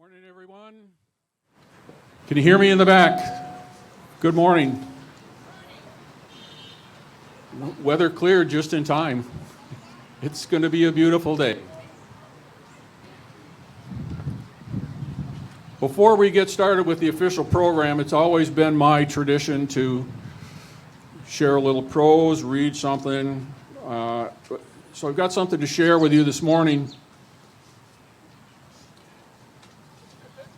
Morning, everyone. Can you hear me in the back? Good morning. Weather cleared just in time. It's going to be a beautiful day. Before we get started with the official program, it's always been my tradition to share a little prose, read something. So I've got something to share with you this morning.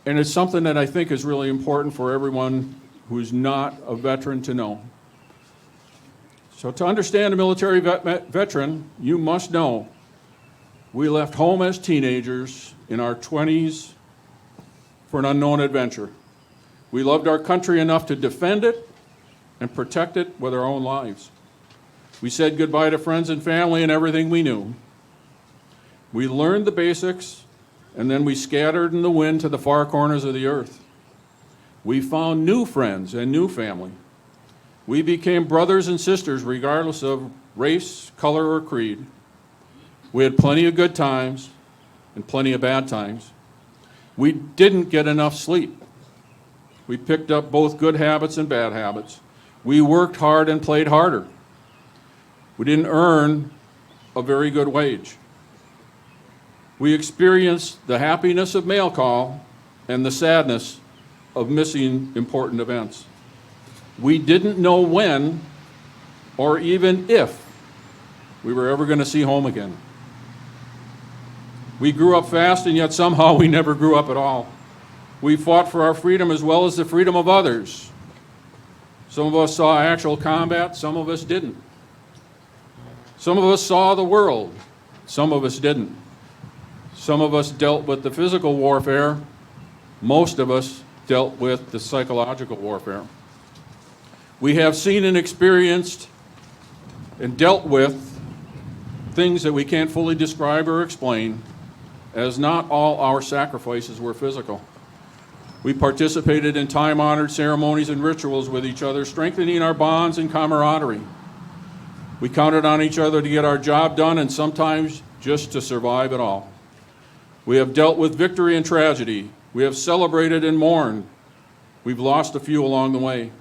And it's something that I think is really important for everyone who's not a veteran to know. So to understand a military veteran, you must know we left home as teenagers in our 20s for an unknown adventure. We loved our country enough to defend it and protect it with our own lives. We said goodbye to friends and family and everything we knew. We learned the basics, and then we scattered in the wind to the far corners of the earth. We found new friends and new family. We became brothers and sisters regardless of race, color, or creed. We had plenty of good times and plenty of bad times. We didn't get enough sleep. We picked up both good habits and bad habits. We worked hard and played harder. We didn't earn a very good wage. We experienced the happiness of mail call and the sadness of missing important events. We didn't know when or even if we were ever going to see home again. We grew up fast, and yet somehow we never grew up at all. We fought for our freedom as well as the freedom of others. Some of us saw actual combat, some of us didn't. Some of us saw the world, some of us didn't. Some of us dealt with the physical warfare. Most of us dealt with the psychological warfare. We have seen and experienced and dealt with things that we can't fully describe or explain, as not all our sacrifices were physical. We participated in time-honored ceremonies and rituals with each other, strengthening our bonds and camaraderie. We counted on each other to get our job done, and sometimes just to survive it all. We have dealt with victory and tragedy. We have celebrated and mourned. We've lost a few along the way.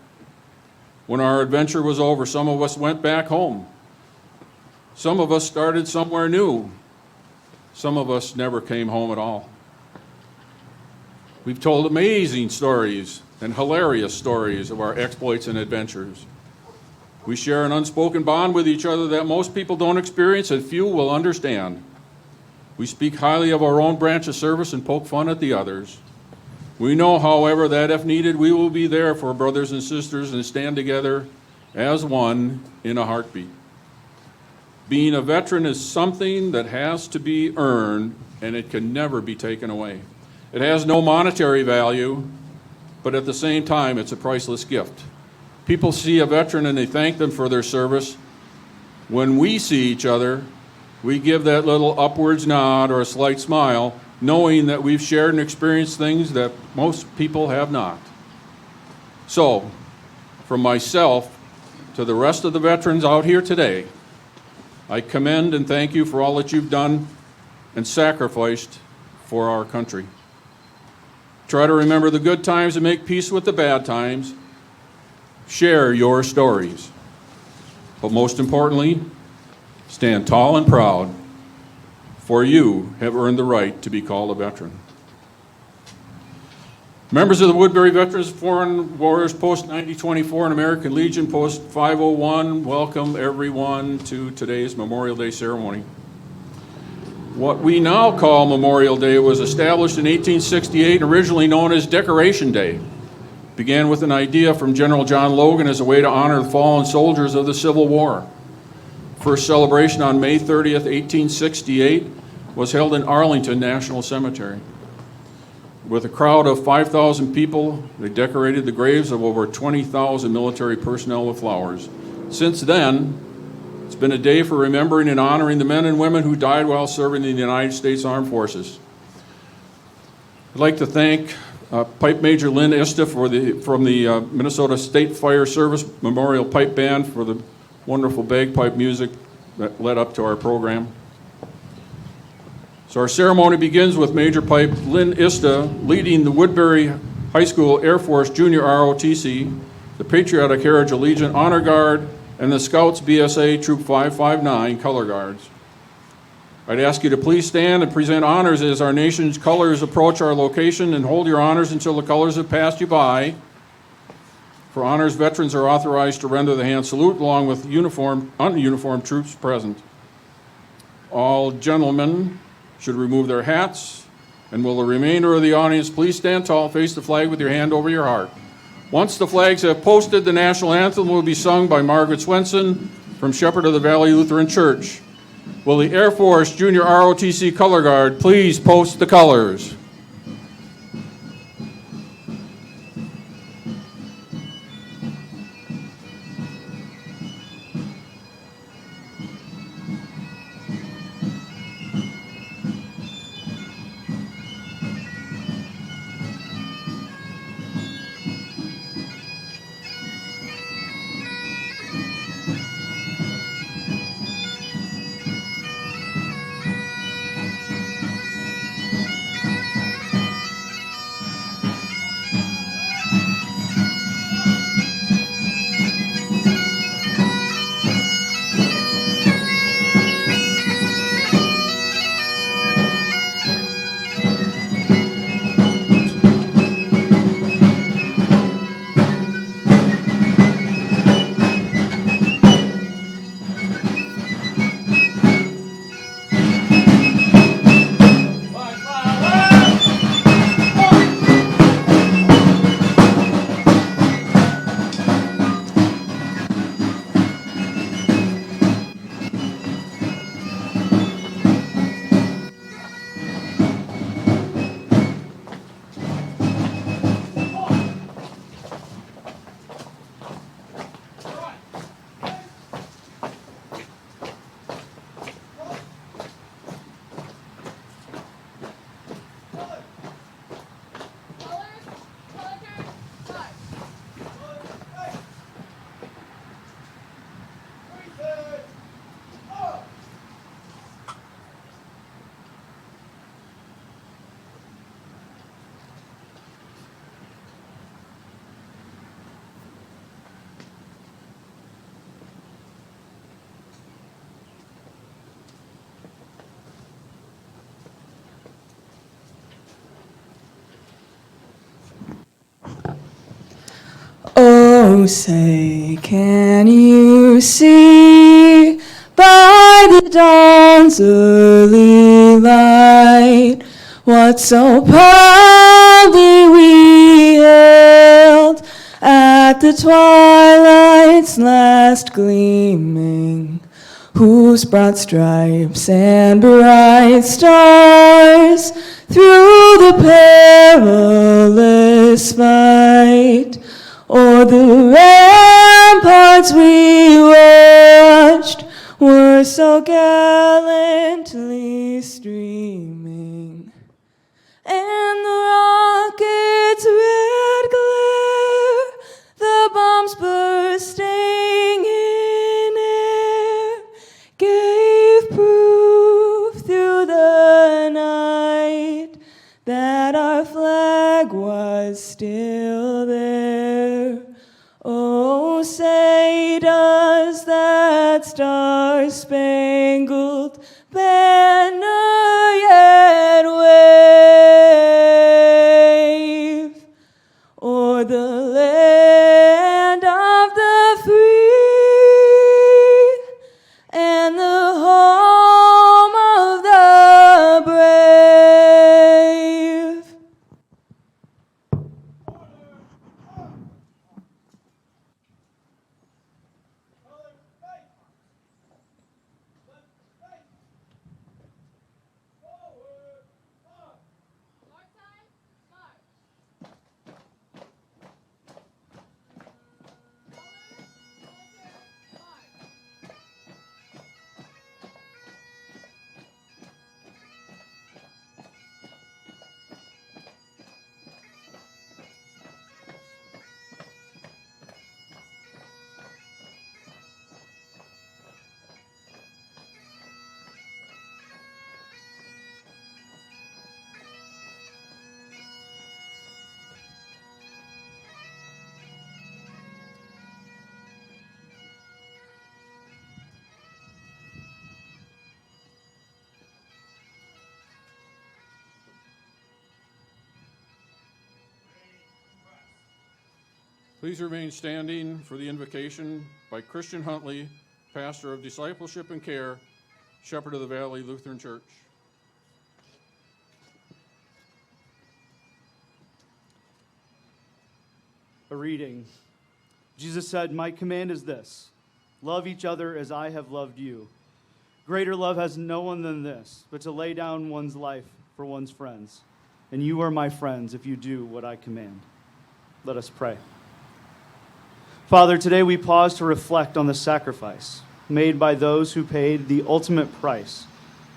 When our adventure was over, some of us went back home. Some of us started somewhere new. Some of us never came home at all. We've told amazing stories and hilarious stories of our exploits and adventures. We share an unspoken bond with each other that most people don't experience and few will understand. We speak highly of our own branch of service and poke fun at the others. We know, however, that if needed, we will be there for brothers and sisters and stand together as one in a heartbeat. Being a veteran is something that has to be earned, and it can never be taken away. It has no monetary value, but at the same time, it's a priceless gift. People see a veteran and they thank them for their service. When we see each other, we give that little upwards nod or a slight smile, knowing that we've shared and experienced things that most people have not. So, from myself to the rest of the veterans out here today, I commend and thank you for all that you've done and sacrificed for our country. Try to remember the good times and make peace with the bad times. Share your stories. But most importantly, stand tall and proud, for you have earned the right to be called a veteran. Members of the Woodbury Veterans Foreign Warriors Post 9024 and American Legion Post 501, welcome everyone to today's Memorial Day ceremony. What we now call Memorial Day was established in 1868 and originally known as Decoration Day. It began with an idea from General John Logan as a way to honor the fallen soldiers of the Civil War. First celebration on May 30th, 1868 was held in Arlington National Cemetery. With a crowd of 5,000 people, they decorated the graves of over 20,000 military personnel with flowers. Since then, it's been a day for remembering and honoring the men and women who died while serving in the United States Armed Forces. I'd like to thank Pipe Major Lynn Ista from the Minnesota State Fire Service Memorial Pipe Band for the wonderful bagpipe music that led up to our program. So our ceremony begins with Major Pipe Lynn Ista leading the Woodbury High School Air Force Junior ROTC, the Patriotic Heritage Allegiant Honor Guard, and the Scouts BSA Troop 559 Color Guards. I'd ask you to please stand and present honors as our nation's colors approach our location, and hold your honors until the colors have passed you by. For honors, veterans are authorized to render the hand salute along with ununiformed troops present. All gentlemen should remove their hats, and will the remainder of the audience please stand tall, face the flag with your hand over your heart. Once the flags have posted, the national anthem will be sung by Margaret Swenson from Shepherd of the Valley Lutheran Church. Will the Air Force Junior ROTC Color Guard please post the colors? Oh, say, can you see by the dawn's early light what so proudly we hailed at the twilight's last gleaming, whose broad stripes and bright stars through the perilous fight o'er the ramparts we watched were so gallantly streaming, and the rocket's red glare, the bombs bursting in air, gave proof through the night that our flag was still there. Oh, say, does that star-spangled banner yet wave o'er the land of the free and the home of the brave? Please remain standing for the invocation by Christian Huntley, pastor of Discipleship and Care, Shepherd of the Valley Lutheran Church. A reading. Jesus said, "My command is this, love each other as I have loved you. Greater love has no one than this, but to lay down one's life for one's friends. And you are my friends if you do what I command." Let us pray. Father, today we pause to reflect on the sacrifice made by those who paid the ultimate price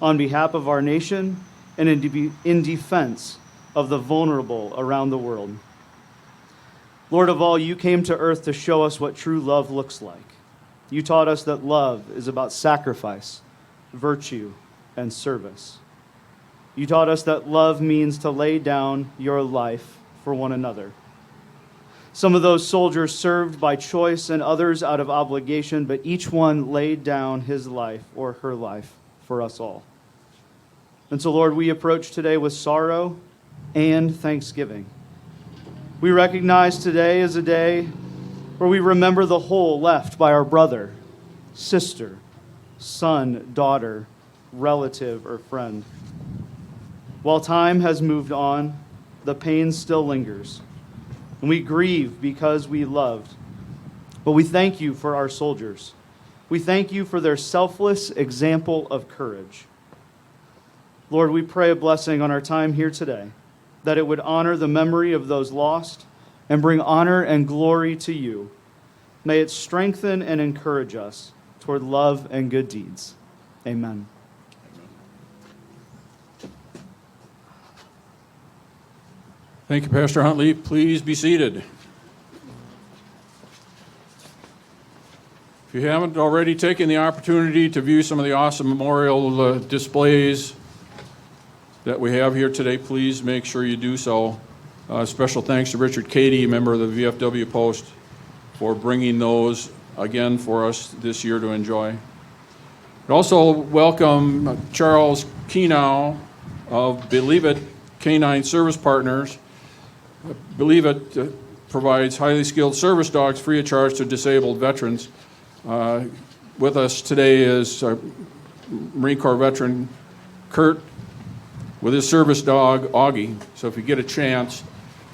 on behalf of our nation and in defense of the vulnerable around the world. Lord of all, you came to earth to show us what true love looks like. You taught us that love is about sacrifice, virtue, and service. You taught us that love means to lay down your life for one another. Some of those soldiers served by choice and others out of obligation, but each one laid down his life or her life for us all. And so, Lord, we approach today with sorrow and thanksgiving. We recognize today as a day where we remember the hole left by our brother, sister, son, daughter, relative, or friend. While time has moved on, the pain still lingers. And we grieve because we loved. But we thank you for our soldiers. We thank you for their selfless example of courage. Lord, we pray a blessing on our time here today, that it would honor the memory of those lost and bring honor and glory to you. May it strengthen and encourage us toward love and good deeds. Amen. Thank you, Pastor Huntley. Please be seated. If you haven't already taken the opportunity to view some of the awesome memorial displays that we have here today, please make sure you do so. Special thanks to Richard Cady, a member of the VFW Post, for bringing those again for us this year to enjoy. I'd also welcome Charles Kenow of Believe It Canine Service Partners. Believe It provides highly skilled service dogs free of charge to disabled veterans. With us today is Marine Corps veteran Kurt with his service dog, Augie. So if you get a chance,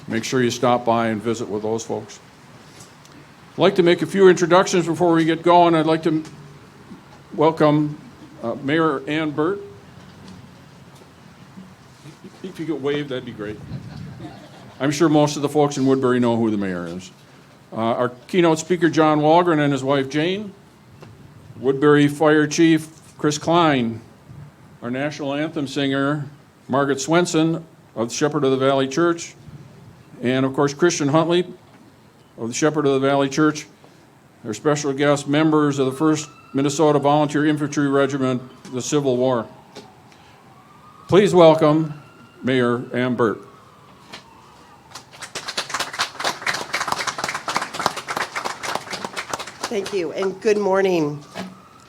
make sure you stop by and visit with those folks. I'd like to make a few introductions before we get going. I'd like to welcome Mayor Ann Burt. If you could wave, that'd be great. I'm sure most of the folks in Woodbury know who the mayor is. Our keynote speaker, John Walgren, and his wife, Jane. Woodbury Fire Chief, Chris Klein. Our national anthem singer, Margaret Swenson of the Shepherd of the Valley Church. And, of course, Christian Huntley of the Shepherd of the Valley Church. Our special guest members of the 1st Minnesota Volunteer Infantry Regiment, the Civil War. Please welcome Mayor Ann Burt. Thank you, and good morning.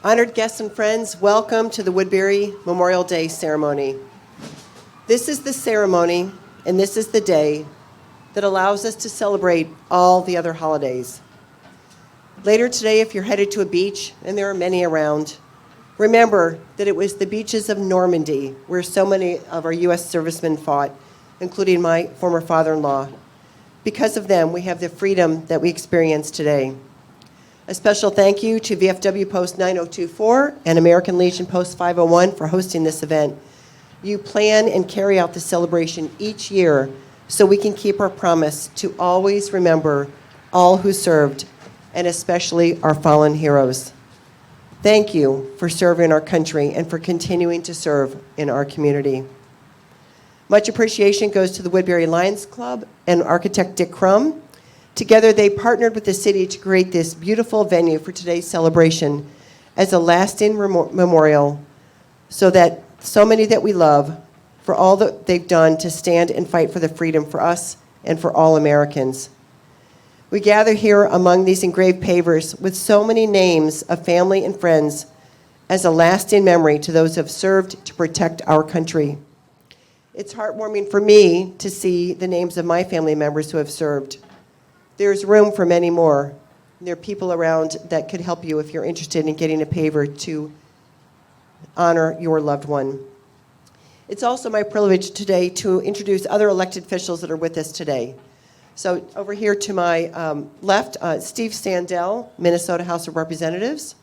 Honored guests and friends, welcome to the Woodbury Memorial Day ceremony. This is the ceremony, and this is the day that allows us to celebrate all the other holidays. Later today, if you're headed to a beach, and there are many around, remember that it was the beaches of Normandy where so many of our U.S. servicemen fought, including my former father-in-law. Because of them, we have the freedom that we experience today. A special thank you to VFW Post 9024 and American Legion Post 501 for hosting this event. You plan and carry out the celebration each year so we can keep our promise to always remember all who served, and especially our fallen heroes. Thank you for serving our country and for continuing to serve in our community. Much appreciation goes to the Woodbury Lions Club and architect Dick Crum. Together, they partnered with the city to create this beautiful venue for today's celebration as a lasting memorial so that so many that we love, for all that they've done to stand and fight for the freedom for us and for all Americans. We gather here among these engraved pavers with so many names of family and friends as a lasting memory to those who have served to protect our country. It's heartwarming for me to see the names of my family members who have served. There's room for many more. There are people around that could help you if you're interested in getting a paver to honor your loved one. It's also my privilege today to introduce other elected officials that are with us today. So over here to my left, Steve Sandell, Minnesota House of Representatives.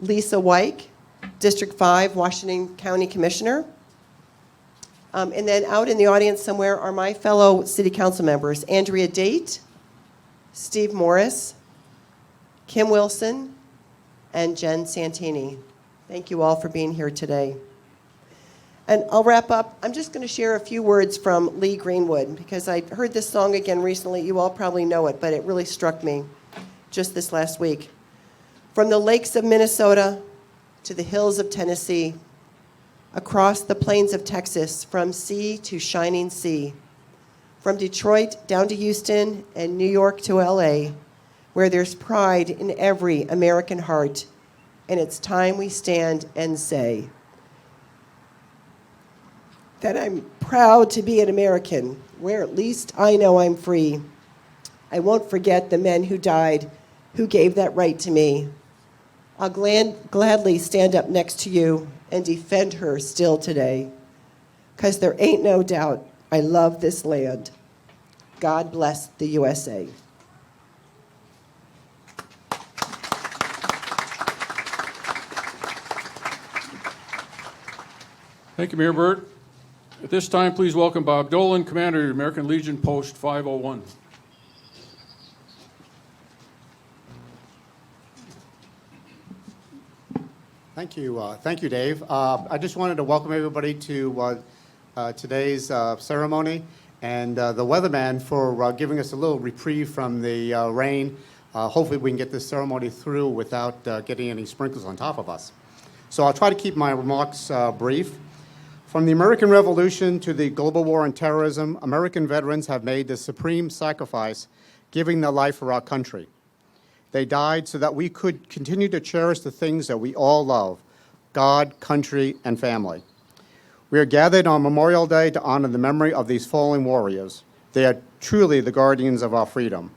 Lisa Wyke, District 5, Washington County Commissioner. And then out in the audience somewhere are my fellow city council members, Andrea Date, Steve Morris, Kim Wilson, and Jen Santini. Thank you all for being here today. And I'll wrap up. I'm just going to share a few words from Lee Greenwood, because I heard this song again recently. You all probably know it, but it really struck me just this last week. From the lakes of Minnesota to the hills of Tennessee, across the plains of Texas, from sea to shining sea, from Detroit down to Houston and New York to LA, where there's pride in every American heart, and it's time we stand and say that I'm proud to be an American, where at least I know I'm free. I won't forget the men who died, who gave that right to me. I'll gladly stand up next to you and defend her still today, because there ain't no doubt I love this land. God bless the USA. Thank you, Mayor Burt. At this time, please welcome Bob Dolan, Commander of American Legion Post 501. Thank you, Dave. I just wanted to welcome everybody to today's ceremony, and the weatherman for giving us a little reprieve from the rain. Hopefully we can get this ceremony through without getting any sprinkles on top of us. So I'll try to keep my remarks brief. From the American Revolution to the global war on terrorism, American veterans have made the supreme sacrifice, giving their life for our country. They died so that we could continue to cherish the things that we all love: God, country, and family. We are gathered on Memorial Day to honor the memory of these fallen warriors. They are truly the guardians of our freedom.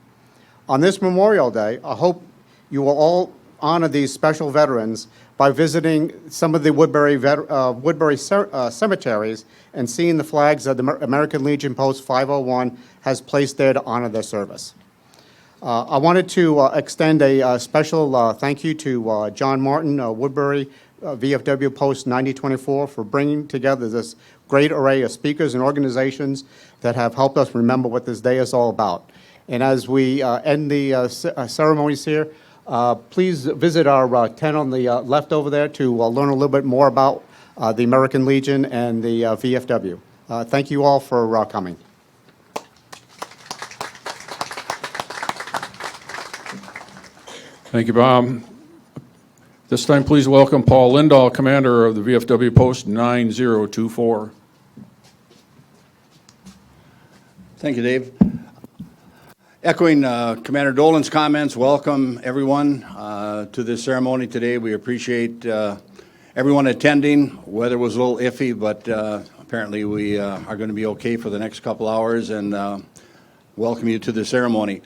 On this Memorial Day, I hope you will all honor these special veterans by visiting some of the Woodbury cemeteries and seeing the flags that the American Legion Post 501 has placed there to honor their service. I wanted to extend a special thank you to John Martin, Woodbury VFW Post 9024, for bringing together this great array of speakers and organizations that have helped us remember what this day is all about. And as we end the ceremonies here, please visit our tent on the left over there to learn a little bit more about the American Legion and the VFW. Thank you all for coming. Thank you, Bob. This time, please welcome Paul Lindahl, Commander of the VFW Post 9024. Thank you, Dave. Echoing Commander Dolan's comments, welcome everyone to this ceremony today. We appreciate everyone attending. Weather was a little iffy, but apparently we are going to be okay for the next couple hours, and welcome you to the ceremony.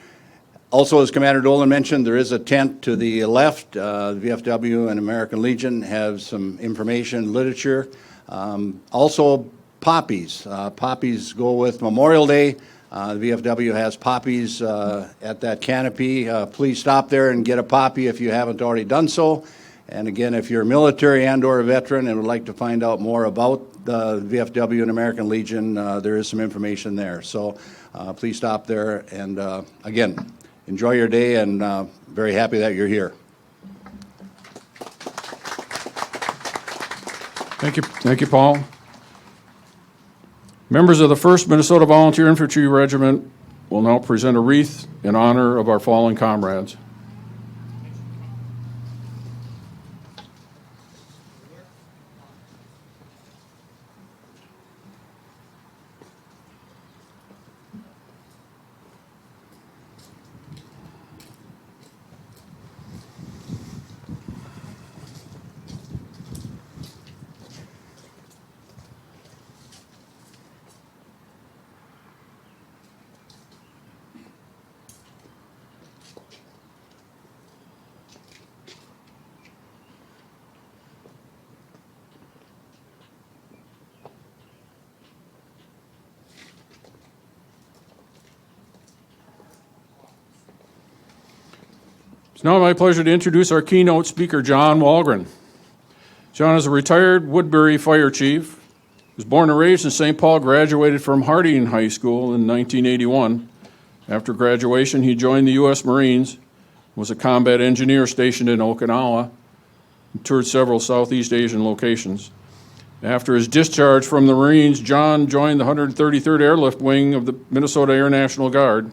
Also, as Commander Dolan mentioned, there is a tent to the left. The VFW and American Legion have some information, literature. Also, poppies. Poppies go with Memorial Day. The VFW has poppies at that canopy. Please stop there and get a poppy if you haven't already done so. And again, if you're military and or a veteran and would like to find out more about the VFW and American Legion, there is some information there. So please stop there. And again, enjoy your day, and very happy that you're here. Thank you, Paul. Members of the 1st Minnesota Volunteer Infantry Regiment will now present a wreath in honor of our fallen comrades. It's now my pleasure to introduce our keynote speaker, John Walgren. John is a retired Woodbury fire chief. He was born and raised in St. Paul, graduated from Harding High School in 1981. After graduation, he joined the U.S. Marines, was a combat engineer stationed in Okinawa, and toured several Southeast Asian locations. After his discharge from the Marines, John joined the 133rd Airlift Wing of the Minnesota Air National Guard.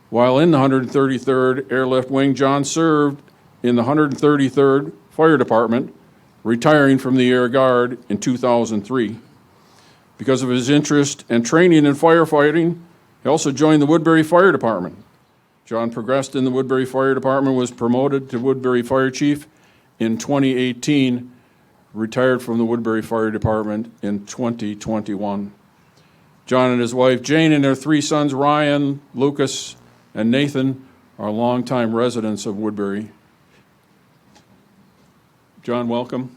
While in the 133rd Airlift Wing, John served in the 133rd Fire Department, retiring from the Air Guard in 2003. Because of his interest and training in firefighting, he also joined the Woodbury Fire Department. John progressed in the Woodbury Fire Department, was promoted to Woodbury Fire Chief in 2018, retired from the Woodbury Fire Department in 2021. John and his wife Jane and their 3 sons, Ryan, Lucas, and Nathan, are longtime residents of Woodbury. John, welcome.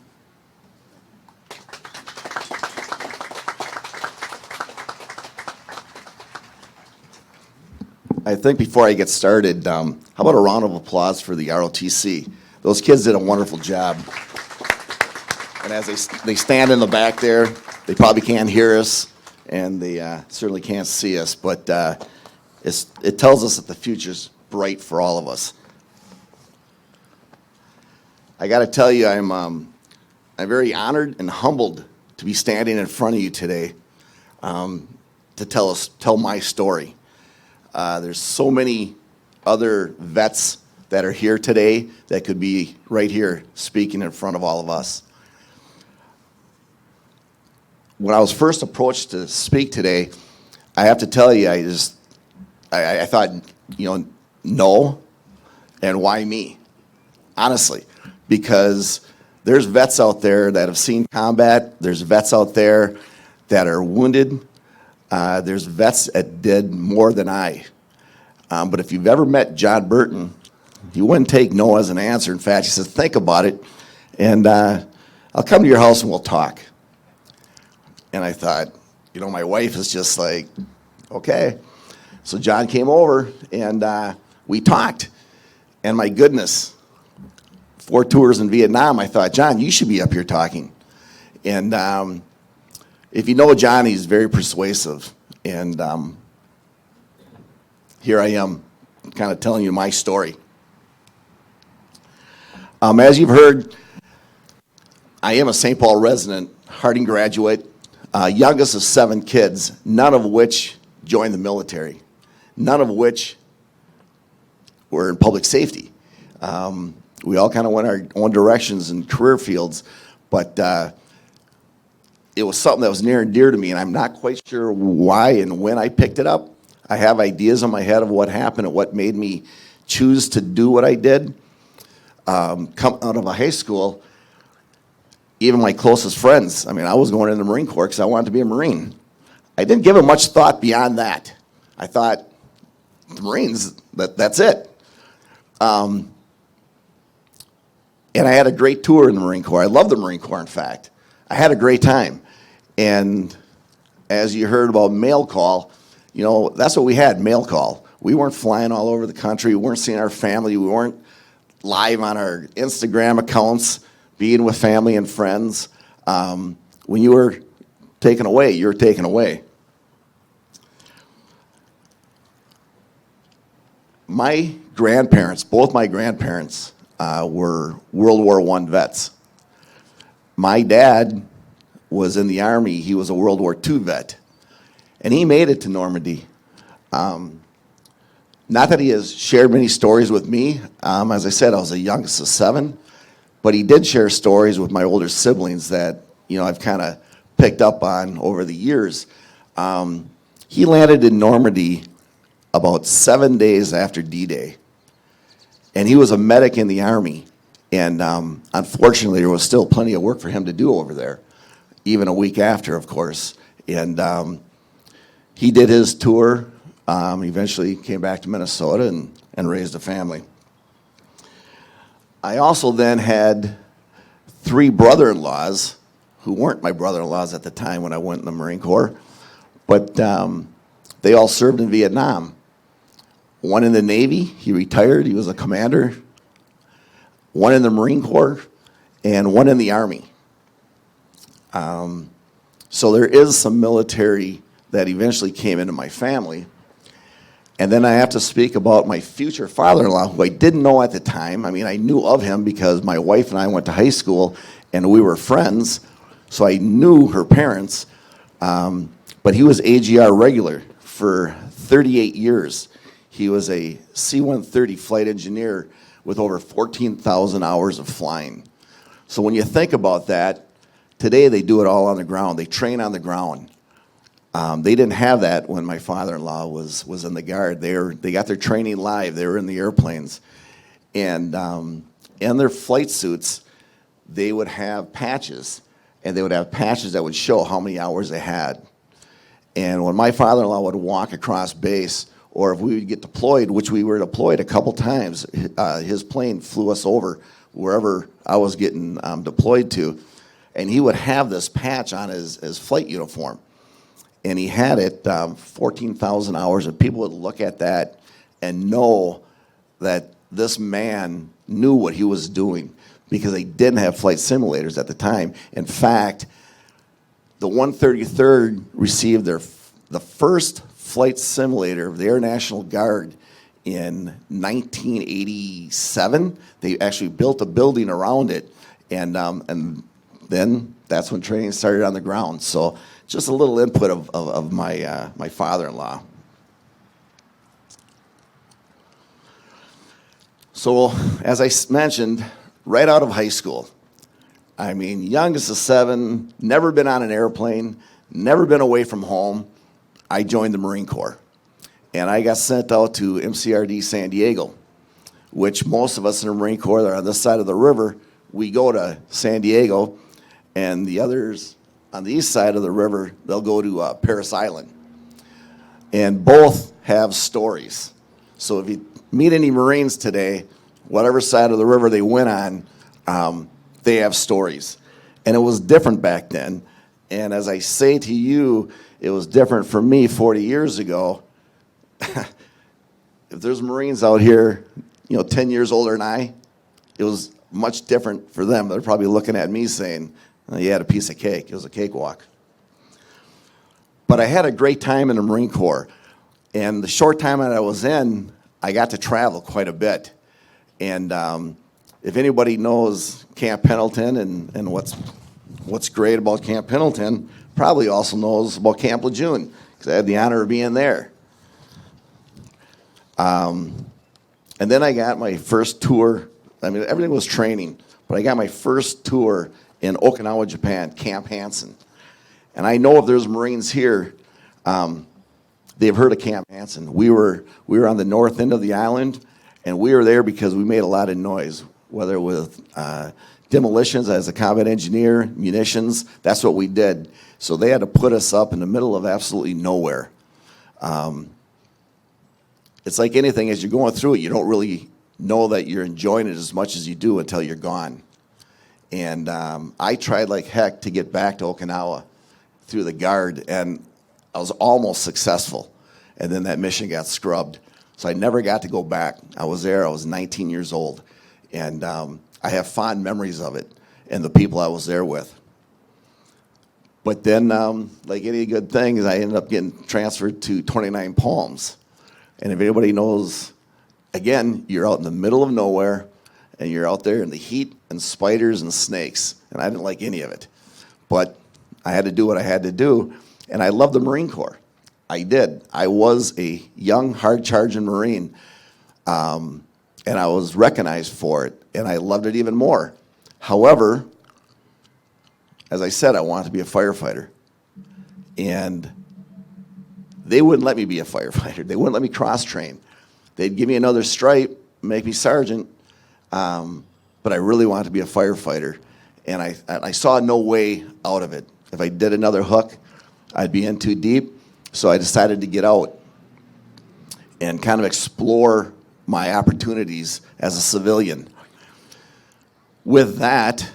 I think before I get started, how about a round of applause for the ROTC? Those kids did a wonderful job. And as they stand in the back there, they probably can't hear us, and they certainly can't see us, but it tells us that the future's bright for all of us. I got to tell you, I'm very honored and humbled to be standing in front of you today to tell my story. There's so many other vets that are here today that could be right here speaking in front of all of us. When I was first approached to speak today, I have to tell you, I thought, no, and why me? Honestly, because there's vets out there that have seen combat, there's vets out there that are wounded, there's vets that did more than I. But if you've ever met John Burton, he wouldn't take no as an answer. In fact, he says, think about it, and I'll come to your house and we'll talk. And I thought, my wife is just like, okay. So John came over, and we talked. And my goodness, 4 tours in Vietnam, I thought, John, you should be up here talking. And if you know John, he's very persuasive. And here I am kind of telling you my story. As you've heard, I am a St. Paul resident, Harding graduate, youngest of 7 kids, none of which joined the military, none of which were in public safety. We all kind of went our own directions in career fields, but it was something that was near and dear to me, and I'm not quite sure why and when I picked it up. I have ideas in my head of what happened and what made me choose to do what I did. Come out of a high school, even my closest friends, I was going in the Marine Corps because I wanted to be a Marine. I didn't give it much thought beyond that. I thought, the Marines, that's it. And I had a great tour in the Marine Corps. I love the Marine Corps, in fact. I had a great time. And as you heard about mail call, that's what we had, mail call. We weren't flying all over the country. We weren't seeing our family. We weren't live on our Instagram accounts, being with family and friends. When you were taken away, you were taken away. My grandparents, both my grandparents, were World War I vets. My dad was in the Army. He was a World War II vet. And he made it to Normandy. Not that he has shared many stories with me. As I said, I was the youngest of 7. But he did share stories with my older siblings that, I've kind of picked up on over the years. He landed in Normandy about 7 days after D-Day. And he was a medic in the Army. And unfortunately, there was still plenty of work for him to do over there, even a week after, of course. And he did his tour, eventually came back to Minnesota and raised a family. I also then had 3 brother-in-laws who weren't my brother-in-laws at the time when I went in the Marine Corps, but they all served in Vietnam. One in the Navy, he retired, he was a commander one in the Marine Corps, and one in the Army. So there is some military that eventually came into my family. And then I have to speak about my future father-in-law, who I didn't know at the time. I mean, I knew of him because my wife and I went to high school, and we were friends, so I knew her parents. But he was AGR regular for 38 years. He was a C-130 flight engineer with over 14,000 hours of flying. So when you think about that, today they do it all on the ground. They train on the ground. They didn't have that when my father-in-law was in the Guard. They got their training live. They were in the airplanes. And in their flight suits, they would have patches. And they would have patches that would show how many hours they had. And when my father-in-law would walk across base, or if we would get deployed, which we were deployed a couple times, his plane flew us over wherever I was getting deployed to. And he would have this patch on his flight uniform. And he had it 14,000 hours, and people would look at that and know that this man knew what he was doing, because they didn't have flight simulators at the time. In fact, the 133rd received the first flight simulator of the Air National Guard in 1987. They actually built a building around it, and then that's when training started on the ground. So just a little input of my father-in-law. So as I mentioned, right out of high school, I mean, youngest of 7, never been on an airplane, never been away from home, I joined the Marine Corps. And I got sent out to MCRD San Diego, which most of us in the Marine Corps that are on this side of the river, we go to San Diego, and the others on the east side of the river, they'll go to Parris Island. And both have stories. So if you meet any Marines today, whatever side of the river they went on, they have stories. And it was different back then. And as I say to you, it was different for me 40 years ago. If there's Marines out here, 10 years older than I, it was much different for them. They're probably looking at me saying, you had a piece of cake. It was a cakewalk. But I had a great time in the Marine Corps. And the short time that I was in, I got to travel quite a bit. And if anybody knows Camp Pendleton and what's great about Camp Pendleton, probably also knows about Camp Lejeune, because I had the honor of being there. And then I got my first tour. I mean, everything was training, but I got my first tour in Okinawa, Japan, Camp Hansen. And I know if there's Marines here, they've heard of Camp Hansen. We were on the north end of the island, and we were there because we made a lot of noise, whether with demolitions as a combat engineer, munitions, that's what we did. So they had to put us up in the middle of absolutely nowhere. It's like anything, as you're going through it, you don't really know that you're enjoying it as much as you do until you're gone. And I tried like heck to get back to Okinawa through the Guard, and I was almost successful. And then that mission got scrubbed. So I never got to go back. I was there, I was 19 years old. And I have fond memories of it and the people I was there with. But then, like any good thing, I ended up getting transferred to 29 Palms. And if anybody knows, again, you're out in the middle of nowhere, and you're out there in the heat and spiders and snakes. And I didn't like any of it. But I had to do what I had to do. And I loved the Marine Corps. I did. I was a young, hard-charging Marine. And I was recognized for it. And I loved it even more. However, as I said, I wanted to be a firefighter. And they wouldn't let me be a firefighter. They wouldn't let me cross-train. They'd give me another stripe, make me sergeant. But I really wanted to be a firefighter. And I saw no way out of it. If I did another hook, I'd be in too deep. So I decided to get out and kind of explore my opportunities as a civilian. With that,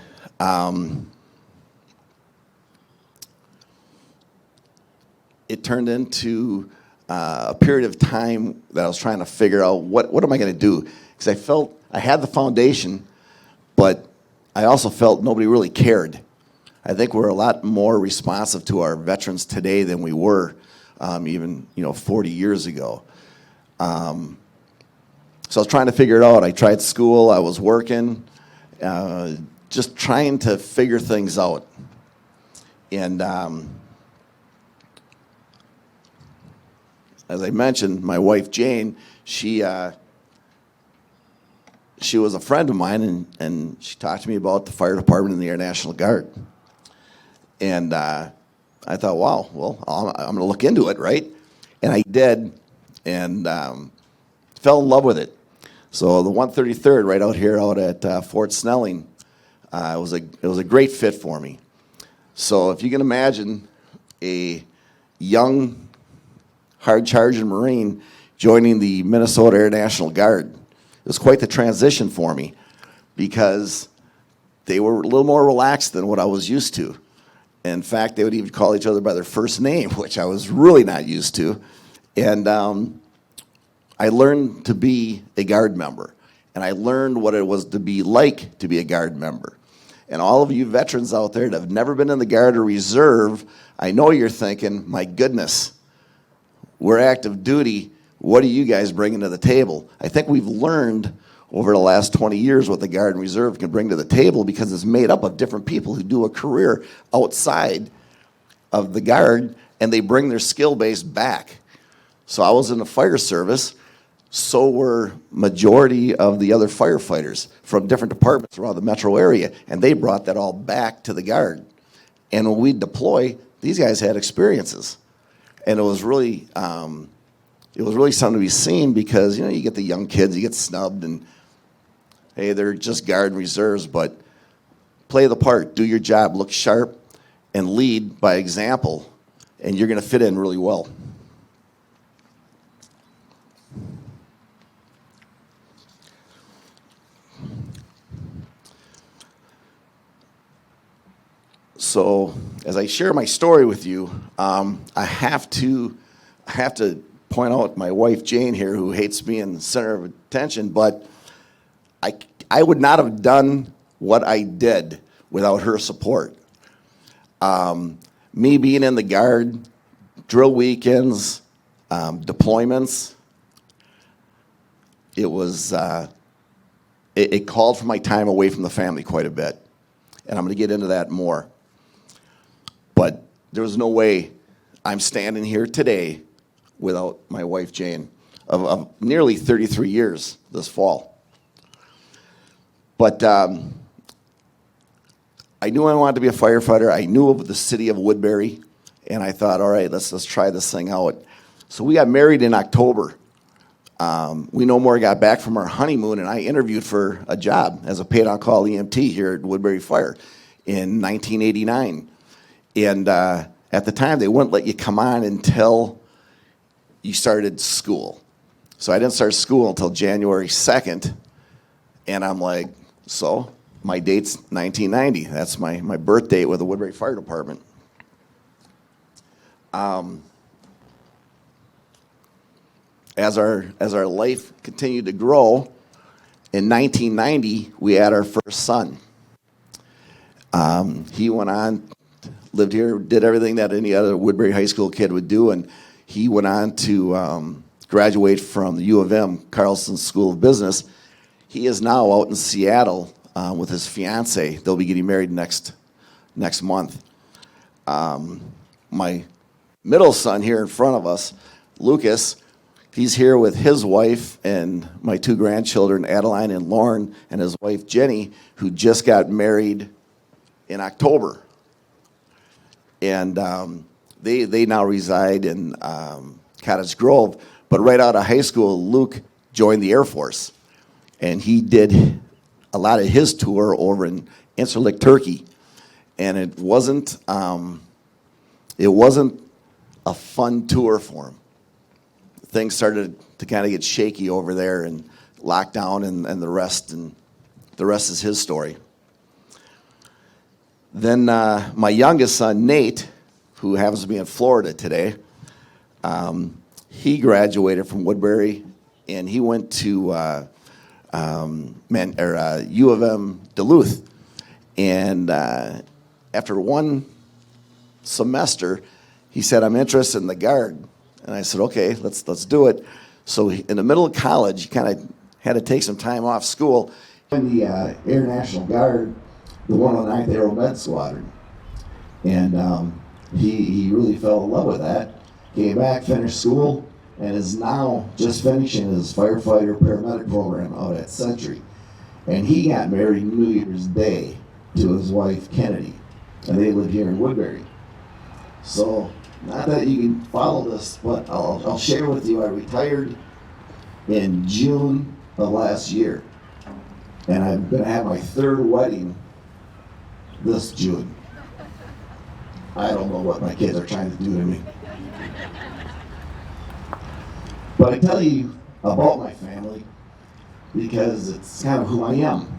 it turned into a period of time that I was trying to figure out what am I going to do? Because I felt I had the foundation, but I also felt nobody really cared. I think we're a lot more responsive to our veterans today than we were even 40 years ago. So I was trying to figure it out. I tried school, I was working, just trying to figure things out. And as I mentioned, my wife Jane, she was a friend of mine, and she talked to me about the fire department and the Air National Guard. And I thought, wow, well, I'm going to look into it, right? And I did, and fell in love with it. So the 133rd, right out here, out at Fort Snelling, it was a great fit for me. So if you can imagine a young, hard-charging Marine joining the Minnesota Air National Guard, it was quite the transition for me because they were a little more relaxed than what I was used to. In fact, they would even call each other by their first name, which I was really not used to. And I learned to be a Guard member, and I learned what it was to be like to be a Guard member. And all of you veterans out there that have never been in the Guard or Reserve, I know you're thinking, my goodness, we're active duty. What are you guys bringing to the table? I think we've learned over the last 20 years what the Guard and Reserve can bring to the table because it's made up of different people who do a career outside of the Guard, and they bring their skill base back. So I was in the fire service, so were majority of the other firefighters from different departments around the metro area, and they brought that all back to the Guard. And when we deploy, these guys had experiences. And it was really something to be seen because, you get the young kids, you get snubbed, and hey, they're just Guard and Reserves, but play the part, do your job, look sharp, and lead by example, and you're going to fit in really well. So, as I share my story with you, I have to point out my wife Jane here, who hates being the center of attention, but I would not have done what I did without her support. Me being in the Guard, drill weekends, deployments, it called for my time away from the family quite a bit, and I'm going to get into that more. But there was no way I'm standing here today without my wife Jane of nearly 33 years this fall. But I knew I wanted to be a firefighter. I knew of the city of Woodbury, and I thought, all right, let's try this thing out. So we got married in October. We no more got back from our honeymoon, and I interviewed for a job as a paid-on-call EMT here at Woodbury Fire in 1989. And at the time, they wouldn't let you come on until you started school. So I didn't start school until January 2nd, and I'm like, so my date's 1990. That's my birth date with the Woodbury Fire Department. As our life continued to grow, in 1990, we had our first son. He went on, lived here, did everything that any other Woodbury High School kid would do, and he went on to graduate from the U of M, Carlson School of Business. He is now out in Seattle with his fiance. They'll be getting married next month. My middle son here in front of us, Lucas, he's here with his wife and my two grandchildren, Adeline and Lauren, and his wife, Jenny, who just got married in October. And they now reside in Cottage Grove. But right out of high school, Luke joined the Air Force. And he did a lot of his tour over in Incirlik, Turkey. And it wasn't a fun tour for him. Things started to kind of get shaky over there, and lockdown and the rest is his story. Then my youngest son, Nate, who happens to be in Florida today, he graduated from Woodbury, and he went to U of M Duluth. And after one semester, he said, I'm interested in the Guard. And I said, okay, let's do it. So in the middle of college, he kind of had to take some time off school. In the Air National Guard, the 109th Aero Med Squadron. And he really fell in love with that. Came back, finished school, and is now just finishing his firefighter paramedic program out at Sentry. And he got married New Year's Day to his wife, Kennedy. And they live here in Woodbury. So, not that you can follow this, but I'll share with you, I retired in June of last year. And I'm going to have my third wedding this June. I don't know what my kids are trying to do to me. But I tell you about my family because it's kind of who I am.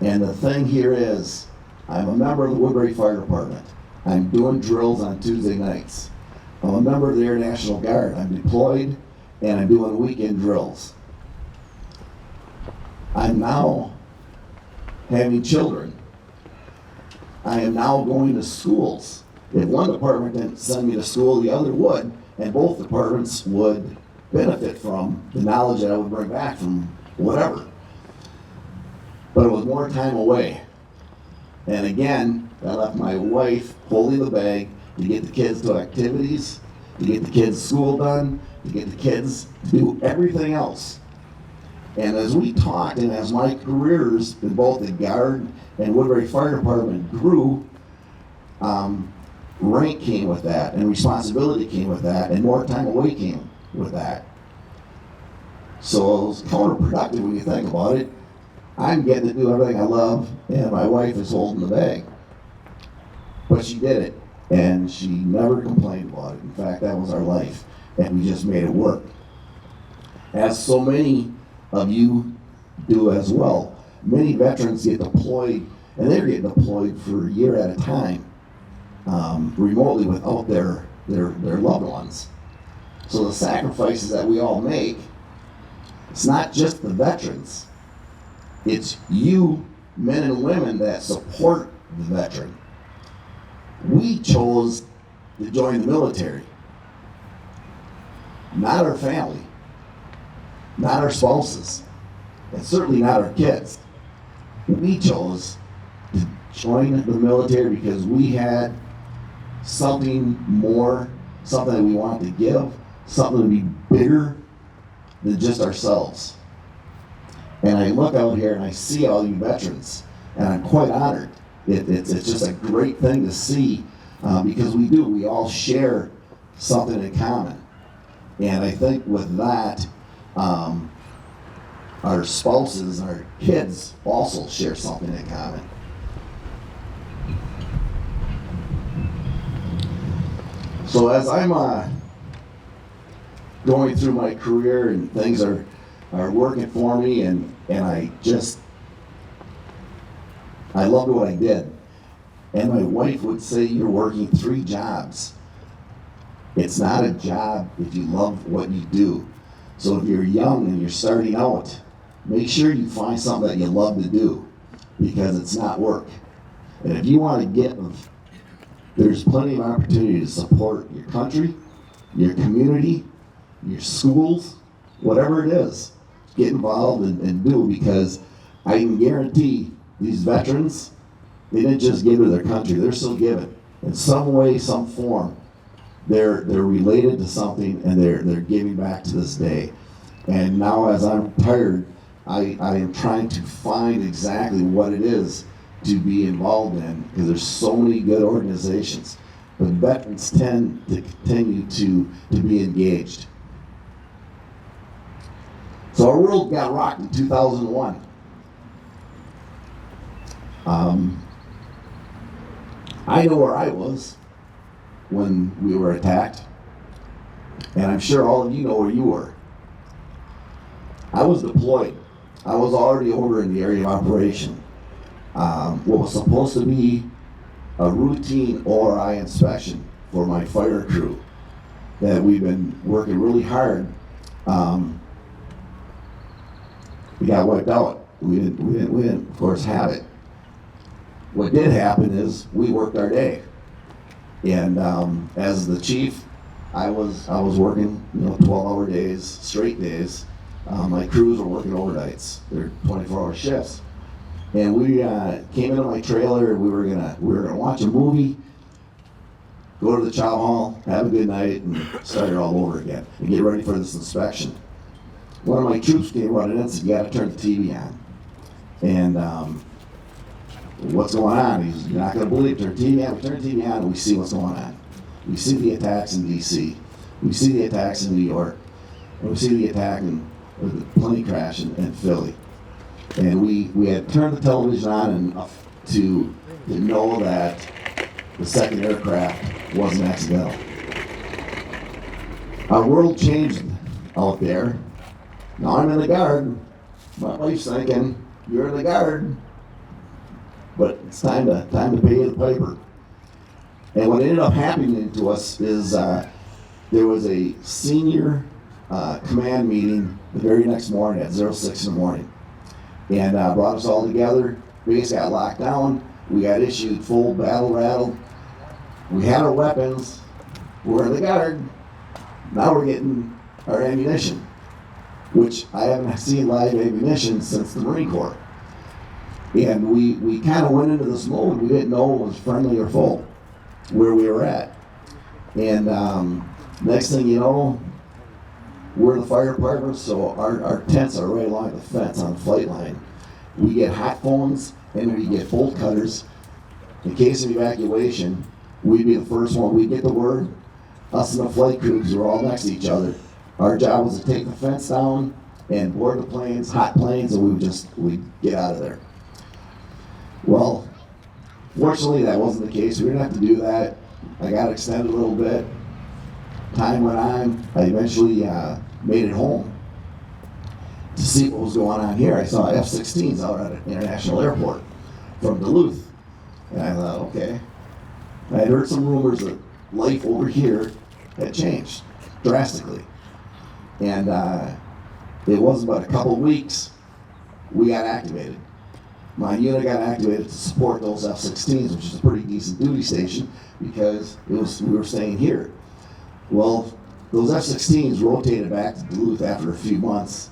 And the thing here is, I'm a member of the Woodbury Fire Department. I'm doing drills on Tuesday nights. I'm a member of the Air National Guard. I'm deployed and I'm doing weekend drills. I'm now having children. I am now going to schools. If one department didn't send me to school, the other would, and both departments would benefit from the knowledge that I would bring back from whatever. But it was more time away. And again, I left my wife holding the bag to get the kids to activities, to get the kids' school done, to get the kids to do everything else. And as we talked, and as my careers in both the Guard and Woodbury Fire Department grew, rank came with that, and responsibility came with that, and more time away came with that. So it was counterproductive when you think about it. I'm getting to do everything I love, and my wife is holding the bag. But she did it, and she never complained about it. In fact, that was our life, and we just made it work. As so many of you do as well. Many veterans get deployed, and they're getting deployed for a year at a time, remotely without their loved ones. So the sacrifices that we all make, it's not just the veterans. It's you, men and women, that support the veteran. We chose to join the military, not our family, not our spouses, and certainly not our kids. We chose to join the military because we had something more, something that we wanted to give, something to be bigger than just ourselves. And I look out here and I see all you veterans, and I'm quite honored. It's just a great thing to see because we all share something in common. And I think with that, our spouses and our kids also share something in common. So as I'm going through my career and things are working for me, and I loved what I did. And my wife would say, you're working 3 jobs. It's not a job if you love what you do. So if you're young and you're starting out, make sure you find something that you love to do, because it's not work. And if you want to give, there's plenty of opportunity to support your country, your community, your schools, whatever it is. Get involved and do, because I can guarantee these veterans, they didn't just give to their country, they're still giving. In some way, some form, they're related to something, and they're giving back to this day. And now as I'm retired, I am trying to find exactly what it is to be involved in, because there's so many good organizations. But veterans tend to continue to be engaged. So our world got rocked in 2001. I know where I was when we were attacked, and I'm sure all of you know where you were. I was deployed. I was already over in the area of operation. What was supposed to be a routine ORI inspection for my fire crew that we've been working really hard We got wiped out. We didn't, of course, have it. What did happen is we worked our day. And as the chief, I was working, 12-hour days, straight days. My crews were working overnights. They're 24-hour shifts. And we came into my trailer, and we were gonna watch a movie, go to the chow hall, have a good night, and start it all over again, and get ready for this inspection. One of my troops came running in and said, "You gotta turn the TV on." And what's going on? You're not gonna believe it. Turn the TV on. We turn the TV on, and we see what's going on. We see the attacks in D.C. We see the attacks in New York. And we see the attack in the plane crash in Philly. And we had turned the television on enough to know that the second aircraft wasn't accidental. Our world changed out there. Now I'm in the Guard. My wife's thinking, "You're in the Guard, but it's time to pay the piper." And what ended up happening to us is there was a senior command meeting the very next morning at 06 in the morning. And brought us all together. Base got locked down. We got issued full battle rattle. We had our weapons. We're in the Guard. Now we're getting our ammunition, which I haven't seen live ammunition since the Marine Corps. And we kind of went into this mode. We didn't know it was friendly or foe, where we were at. And next thing you know, we're the fire department, so our tents are right along the fence on the flight line. We get hot phones and we get bolt cutters. In case of evacuation, we'd be the first one. We'd get the word. Us and the flight crews were all next to each other. Our job was to take the fence down and board the planes, hot planes, and we'd get out of there. Well, fortunately, that wasn't the case. We didn't have to do that. I got extended a little bit. Time went on. I eventually made it home to see what was going on here. I saw F-16s out at an international airport from Duluth. And I thought, okay. I had heard some rumors that life over here had changed drastically. And it wasn't but a couple of weeks we got activated. My unit got activated to support those F-16s, which is a pretty decent duty station because we were staying here. Well, those F-16s rotated back to Duluth after a few months.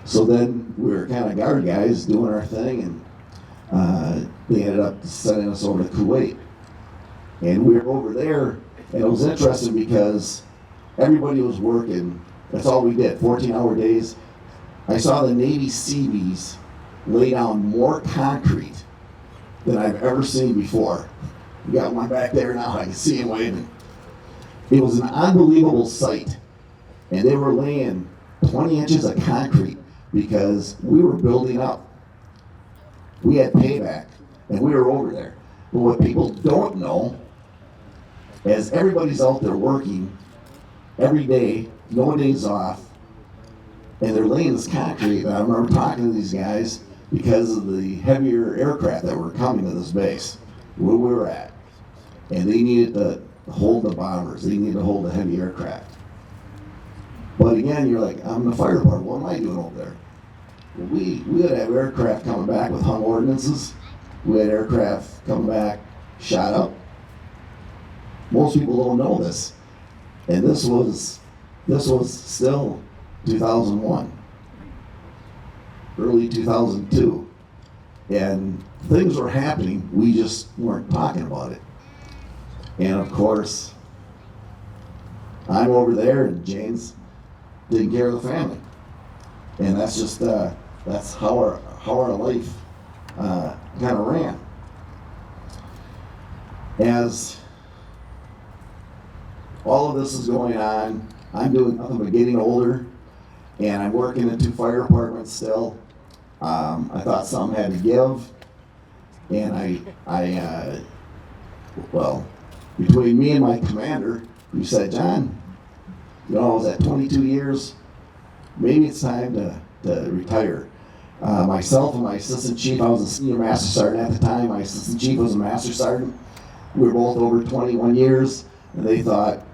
So then we were kind of Guard guys doing our thing, and they ended up sending us over to Kuwait. And we were over there, and it was interesting because everybody was working. That's all we did, 14-hour days. I saw the Navy Seabees lay down more concrete than I've ever seen before. We got one back there now, I can see him waving. It was an unbelievable sight. And they were laying 20 inches of concrete because we were building up. We had payback, and we were over there. But what people don't know is everybody's out there working every day, no days off, and they're laying this concrete. And I remember talking to these guys because of the heavier aircraft that were coming to this base, where we were at. And they needed to hold the bombers. They needed to hold the heavy aircraft. But again, you're like, I'm in the fire department. What am I doing over there? Well, we would have aircraft coming back with hung ordnances. We had aircraft coming back shot up. Most people don't know this. And this was still 2001, early 2002. And things were happening, we just weren't talking about it. And of course, I'm over there and Jane's taking care of the family. And that's just, that's how our life kind of ran. As all of this is going on, I'm doing nothing but getting older, and I'm working in 2 fire departments still. I thought something had to give, and well, between me and my commander, who said, John, I was at 22 years, maybe it's time to retire. Myself and my assistant chief, I was a senior master sergeant at the time, my assistant chief was a master sergeant. We were both over 21 years, and they thought,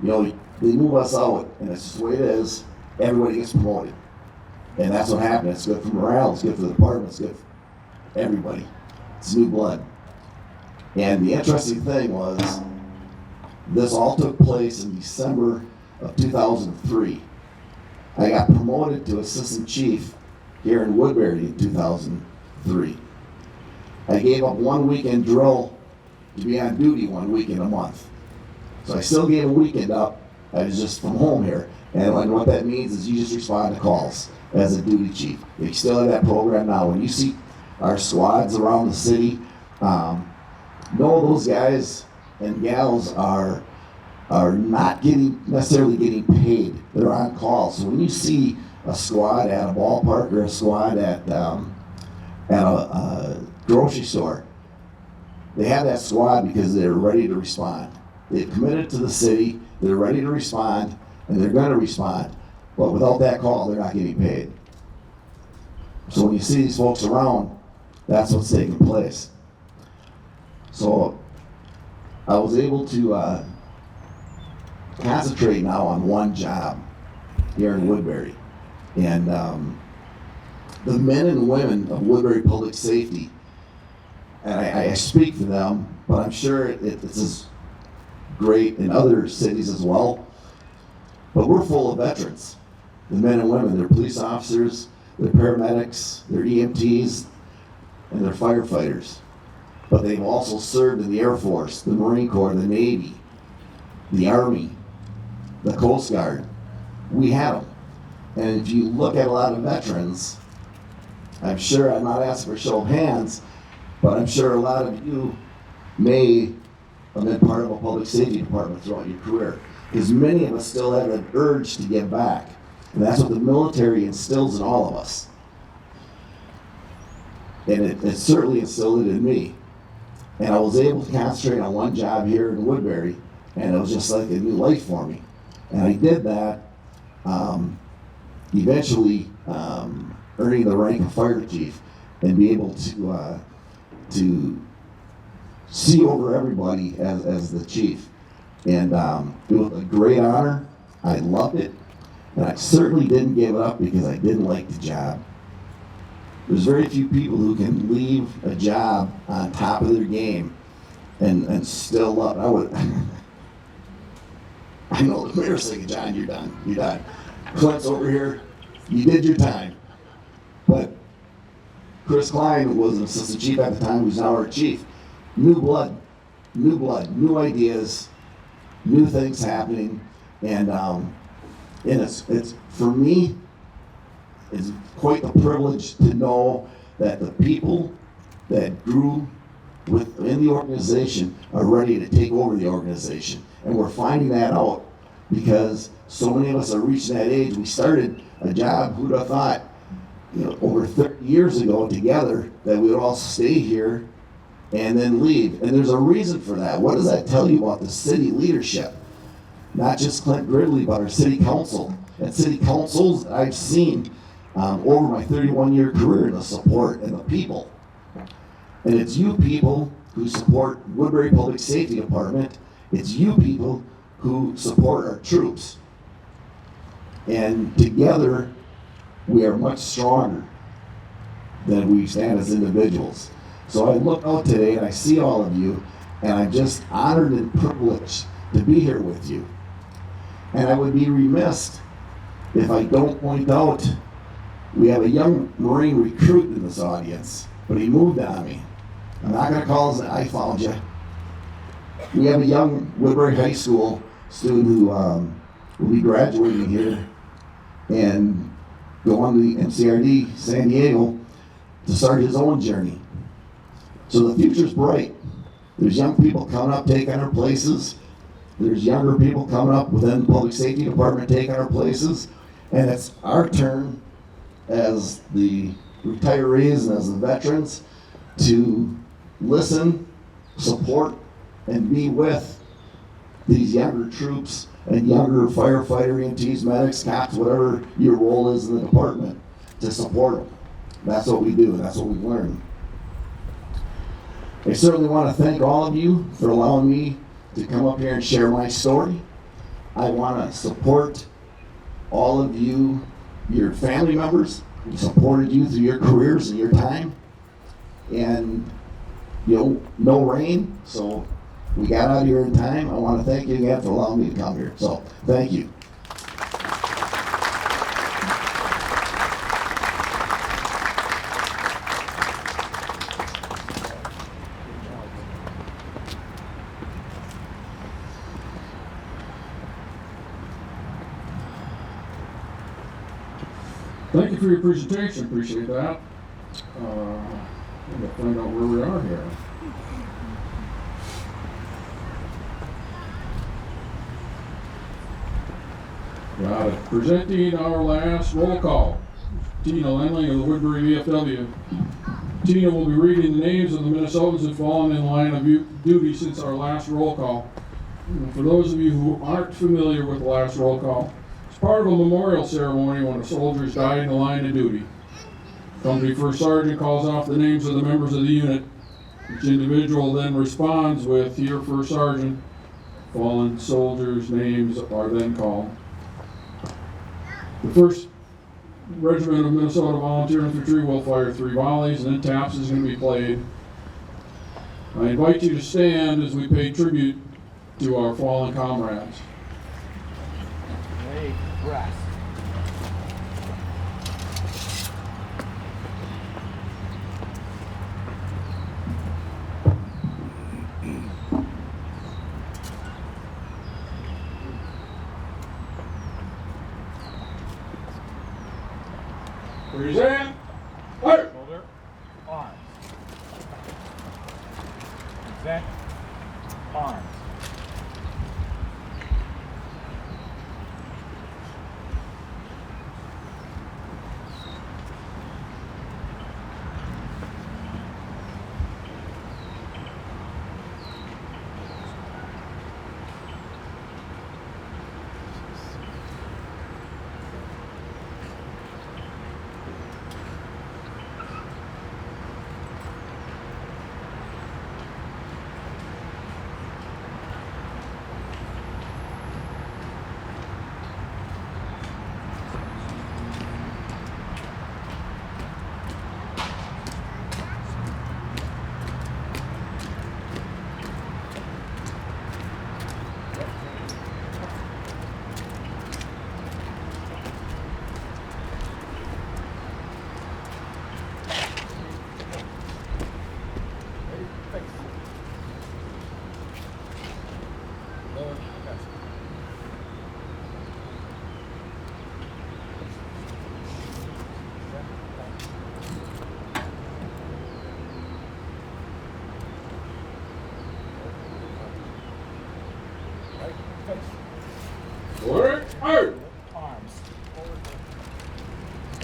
they move us out, and it's just the way it is, everybody gets promoted. And that's what happened. It's good for morale, it's good for the department, it's good for everybody. It's new blood. And the interesting thing was, this all took place in December of 2003. I got promoted to assistant chief here in Woodbury in 2003. I gave up one weekend drill to be on duty 1 weekend a month. So I still gave a weekend up. I was just from home here. And what that means is you just respond to calls as a duty chief. We still have that program now. When you see our squads around the city, know those guys and gals are not necessarily getting paid. They're on call. So when you see a squad at a ballpark or a squad at a grocery store, they have that squad because they're ready to respond. They've committed to the city, they're ready to respond, and they're going to respond. But without that call, they're not getting paid. So when you see these folks around, that's what's taking place. So I was able to concentrate now on one job here in Woodbury. And the men and women of Woodbury Public Safety, and I speak for them, but I'm sure it's as great in other cities as well. But we're full of veterans, the men and women. They're police officers, they're paramedics, they're EMTs, and they're firefighters. But they've also served in the Air Force, the Marine Corps, the Navy, the Army, the Coast Guard. We have them. And if you look at a lot of veterans, I'm sure, I'm not asking for a show of hands, but I'm sure a lot of you may have been part of a public safety department throughout your career. Because many of us still have an urge to give back. And that's what the military instills in all of us. And it certainly instilled it in me. And I was able to concentrate on one job here in Woodbury, and it was just like a new life for me. And I did that, eventually earning the rank of fire chief and be able to see over everybody as the chief. And it was a great honor. I loved it. And I certainly didn't give it up because I didn't like the job. There's very few people who can leave a job on top of their game and still love it. I know the mayor's thinking, John, you're done. You're done. Clint's over here. You did your time. But Chris Klein was an assistant chief at the time, who's now our chief. New blood, new ideas, new things happening. And it's for me, it's quite the privilege to know that the people that grew within the organization are ready to take over the organization. And we're finding that out because so many of us are reaching that age. We started a job, who'd have thought, over 30 years ago together, that we would all stay here and then leave. And there's a reason for that. What does that tell you about the city leadership? Not just Clint Gridley, but our city council. And city councils that I've seen over my 31-year career, the support and the people. And it's you people who support Woodbury Public Safety Department. It's you people who support our troops. And together, we are much stronger than we stand as individuals. So I look out today and I see all of you, and I'm just honored and privileged to be here with you. And I would be remiss if I don't point out, we have a young Marine recruit in this audience, but he moved on me. I'm not going to call his, I found you. We have a young Woodbury High School student who will be graduating here and go on to the MCRD San Diego to start his own journey. So the future's bright. There's young people coming up taking our places. There's younger people coming up within the Public Safety Department taking our places. And it's our turn as the retirees and as the veterans to listen, support, and be with these younger troops and younger firefighter, EMTs, medics, cops, whatever your role is in the department, to support them. That's what we do, and that's what we've learned. I certainly want to thank all of you for allowing me to come up here and share my story. I want to support all of you your family members who supported you through your careers and your time. And, no rain, so we got out here in time. I want to thank you again for allowing me to come here. So, thank you. Thank you for your presentation, appreciate that. I'm gonna find out where we are here. Got it. Presenting our last roll call. Tina Lenley of the Woodbury VFW. Tina will be reading the names of the Minnesotans who have fallen in line of duty since our last roll call. And for those of you who aren't familiar with the last roll call, it's part of a memorial ceremony when a soldier's died in the line of duty. Company First Sergeant calls off the names of the members of the unit. Each individual then responds with, "Here, First Sergeant." Fallen soldiers' names are then called. The 1st Regiment of Minnesota Volunteer Infantry will fire 3 volleys, and then taps is going to be played. I invite you to stand as we pay tribute to our fallen comrades. Hey, rest. Present. Fire. Shoulder, arms. Present, arms. Order. Fire. Arms.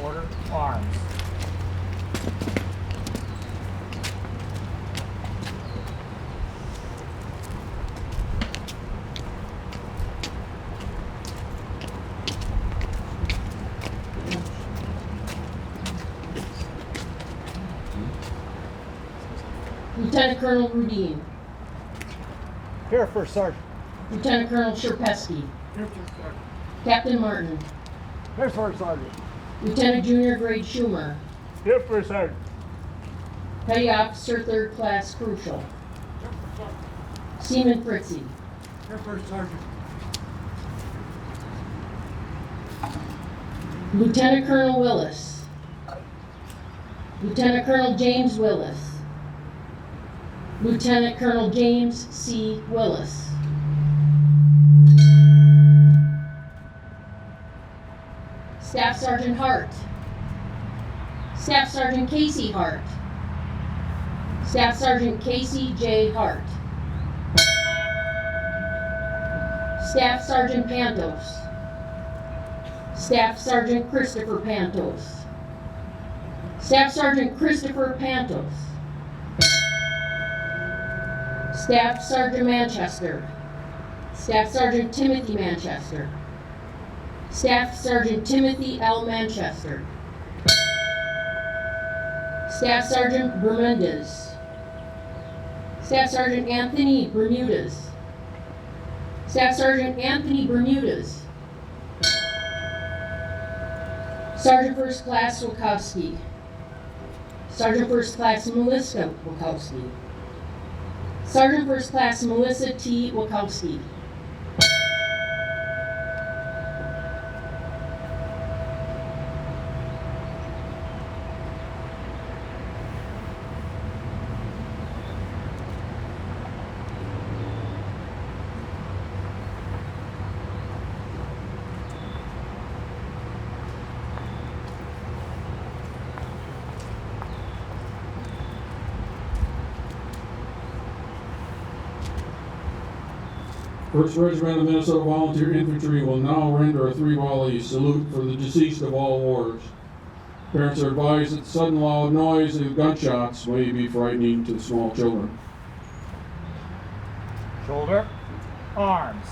Order, arms. Lieutenant Colonel Rudine. Here, First Sergeant. Lieutenant Colonel Sherpesky. Captain Martin. Here, First Sergeant. Lieutenant Junior Grade Schumer. Here, First Sergeant. Petty Officer 3rd Class Crucial. Seaman Fritzie. Here, First Sergeant. Lieutenant Colonel Willis. Lieutenant Colonel James Willis. Lieutenant Colonel James C. Willis. Staff Sergeant Hart. Staff Sergeant Casey Hart. Staff Sergeant Casey J. Hart. Staff Sergeant Pantos. Staff Sergeant Christopher Pantos. Staff Sergeant Christopher Pantos. Staff Sergeant Manchester. Staff Sergeant Timothy Manchester. Staff Sergeant Timothy L. Manchester. Staff Sergeant Bermudez. Staff Sergeant Anthony Bermudez. Staff Sergeant Anthony Bermudez. Sergeant First Class Wachowski. Sergeant First Class Melissa Wachowski. Sergeant First Class Melissa T. Wachowski. First Regiment of Minnesota Volunteer Infantry will now render a 3-volley salute for the deceased of all wars. Parents are advised that the sudden loud noise of gunshots may be frightening to small children. Shoulder, arms.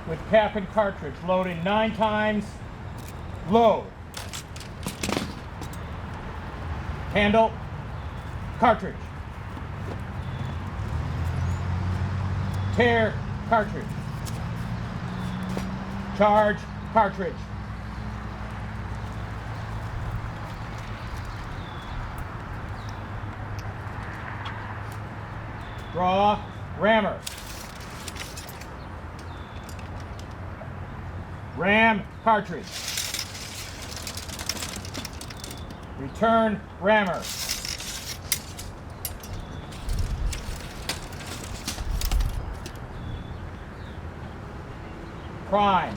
With cap and cartridge, loading 9 times. Load. Handle, cartridge. Tear, cartridge. Charge, cartridge. Draw, rammer. Ram, cartridge. Return, rammer. Prime.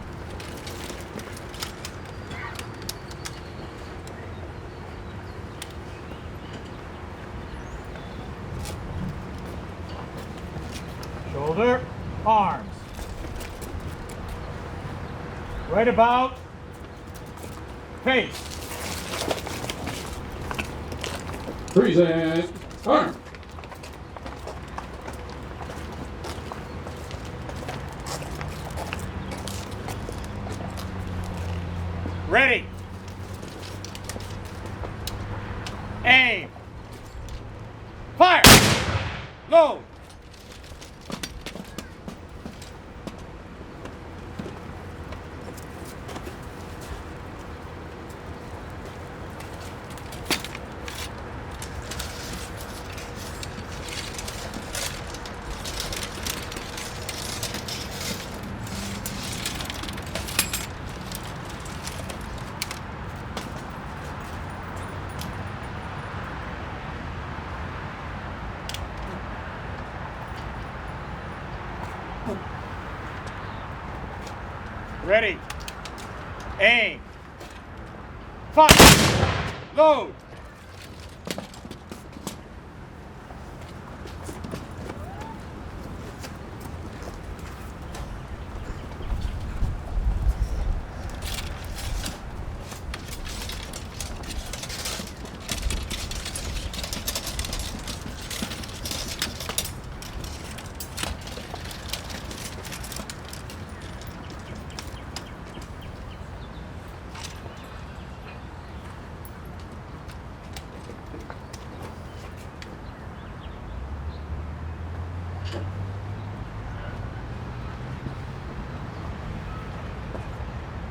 Shoulder, arms. Right about, face. Freeze it! Arm! Ready. Aim. Fire. Load. Ready. Aim. Fire. Load.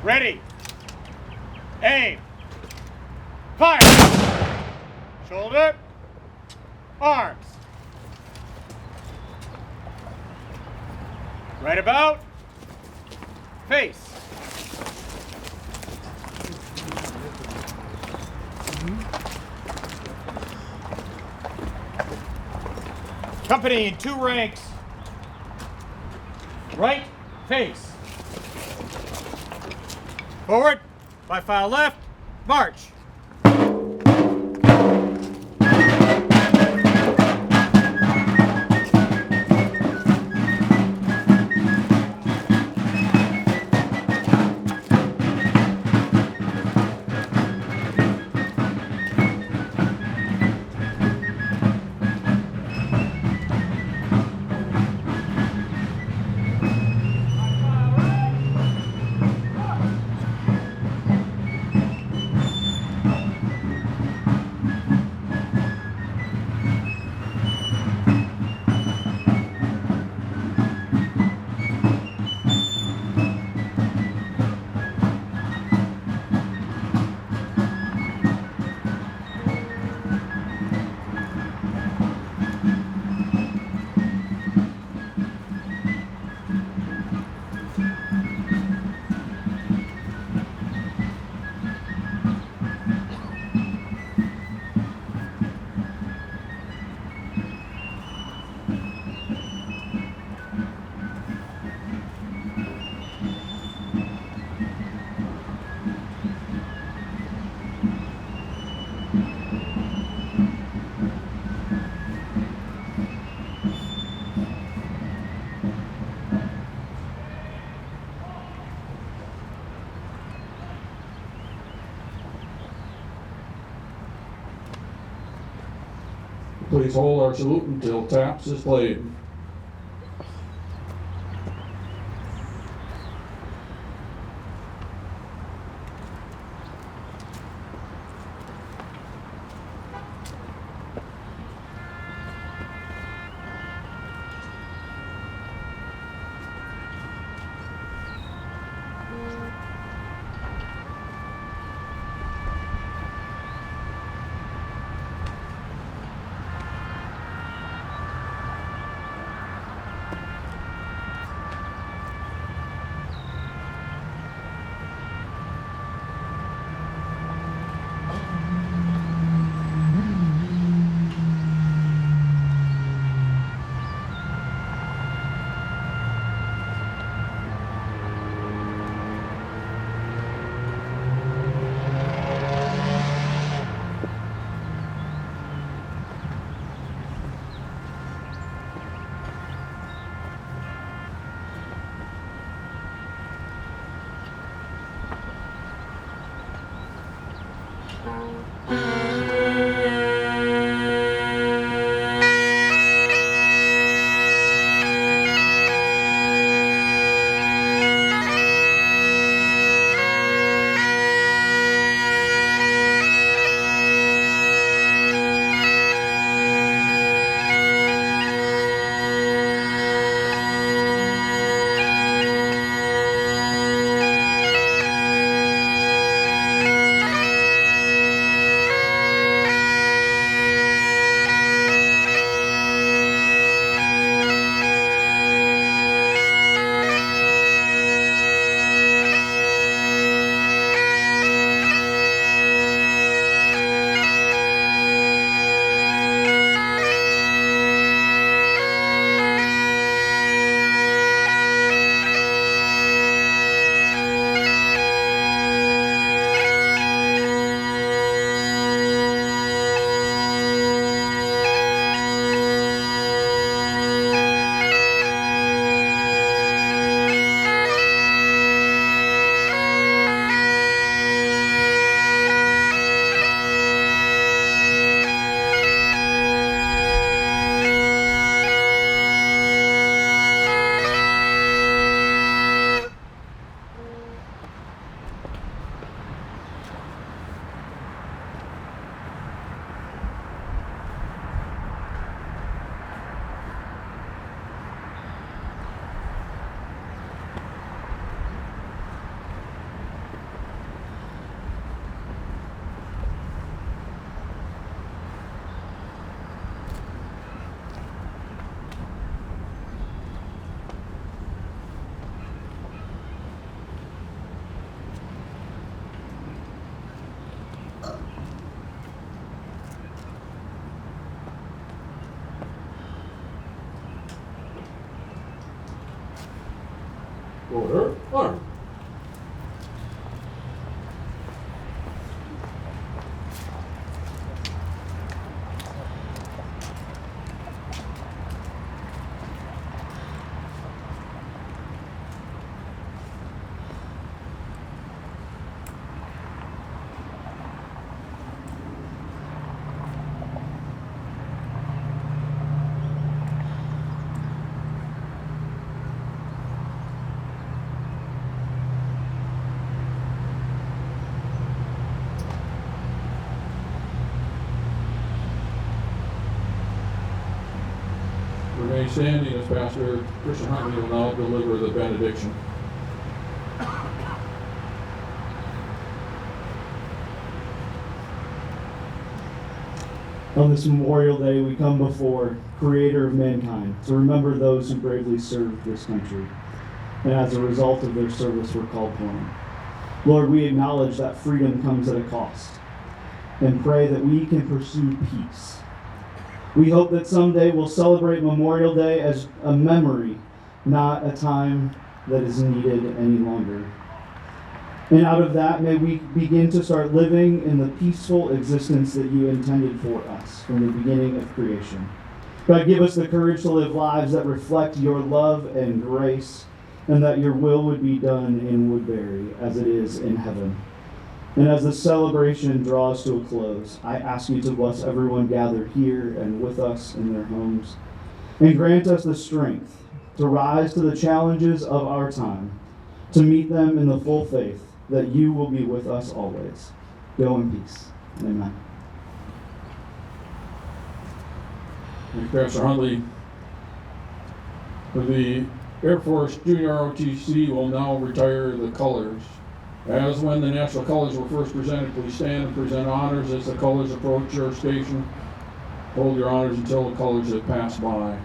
Ready. Aim. Fire. Shoulder. Arms. Right about. Face. Company in 2 ranks. Right face. Forward, by file left, march. please hold our salute until taps is played. Order. Order. Remain standing as Pastor Christian Huntley will now deliver the benediction. On this Memorial Day, we come before Creator of mankind to remember those who bravely served this country, and as a result of their service were called home. Lord, we acknowledge that freedom comes at a cost, and pray that we can pursue peace. We hope that someday we'll celebrate Memorial Day as a memory, not a time that is needed any longer. And out of that, may we begin to start living in the peaceful existence that you intended for us from the beginning of creation. God, give us the courage to live lives that reflect your love and grace, and that your will would be done in Woodbury as it is in heaven. And as the celebration draws to a close, I ask you to bless everyone gathered here and with us in their homes, and grant us the strength to rise to the challenges of our time, to meet them in the full faith that you will be with us always. Go in peace. Amen. Thank you, Pastor Huntley. The Air Force Junior ROTC will now retire the colors. As when the national colors were first presented, please stand and present honors as the colors approach your station. Hold your honors until the colors have passed by.